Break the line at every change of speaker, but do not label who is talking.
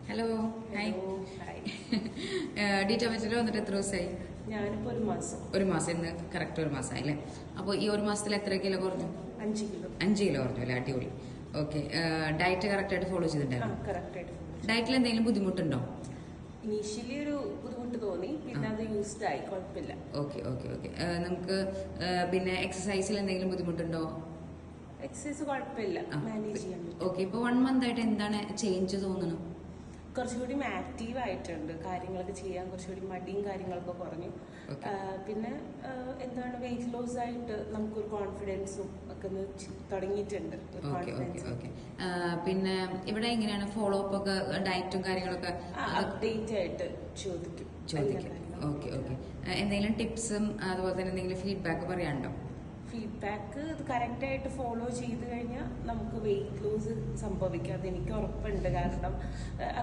Hello hi.
Hi.
ഡീറ്റോമെറ്റിൽ വന്നിട്ട് എത്ര ദിവസമായി?
ഞാനിപ്പോ
ഒരു മാസം ഇന്ന് കറക്റ്റ് ഒരു മാസമായി അല്ലേ? അപ്പോൾ ഈ ഒരു മാസത്തിൽ എത്ര കിലോ കുറഞ്ഞു?
5 കിലോ.
5 കിലോ കുറഞ്ഞു അല്ലേ? അടിപൊളി. ഓക്കെ. ഡയറ്റ് കറക്റ്റ് ആയിട്ട് ഫോളോ ചെയ്തിട്ടുണ്ടായിരുന്നു? ഡയറ്റിൽ എന്തെങ്കിലും ബുദ്ധിമുട്ടുണ്ടോ?
ഇനീഷ്യലി ഒരു ബുദ്ധിമുട്ട് തോന്നി, പിന്നെ അത് യൂസ്ഡ് ആയി, കുഴപ്പമില്ല.
Okay okay okay. നമുക്ക് പിന്നെ എക്സസൈസിൽ എന്തെങ്കിലും ബുദ്ധിമുട്ടുണ്ടോ?
എക്സസൈസ് കുഴപ്പമില്ല, മാനേജ് ചെയ്യാൻ പറ്റും.
ഓക്കെ. ഇപ്പോൾ 1 മന്ത് ആയിട്ട് എന്താണ് ചേഞ്ച് തോന്നുന്നു?
കുറച്ചുകൂടി ആക്റ്റീവ് ആയിട്ടുണ്ട്, കാര്യങ്ങളൊക്കെ ചെയ്യാൻ കുറച്ചുകൂടി മടിയും കാര്യങ്ങളൊക്കെ കുറഞ്ഞു. പിന്നെ എന്താണ് വെയിറ്റ് ലോസ് ആയിട്ട് നമുക്കൊരു കോൺഫിഡൻസും ഒക്കെ തുടങ്ങിയിട്ടുണ്ട്.
പിന്നെ ഇവിടെ എങ്ങനെയാണ് ഫോളോ അപ്പ് ഒക്കെ, ഡയറ്റും കാര്യങ്ങളൊക്കെ
അപ്ഡേറ്റ് ആയിട്ട് ചോദിക്കും.
Okay okay. എന്തെങ്കിലും ടിപ്സും അതുപോലെ തന്നെ എന്തെങ്കിലും ഫീഡ്ബാക്ക് പറയാനുണ്ടോ?
ഫീഡ്ബാക്ക് കറക്റ്റ് ആയിട്ട് ഫോളോ ചെയ്ത് കഴിഞ്ഞാൽ നമുക്ക് വെയിറ്റ് ലോസ് സംഭവിക്കാതെ എനിക്ക് ഉറപ്പുണ്ട്. കാരണം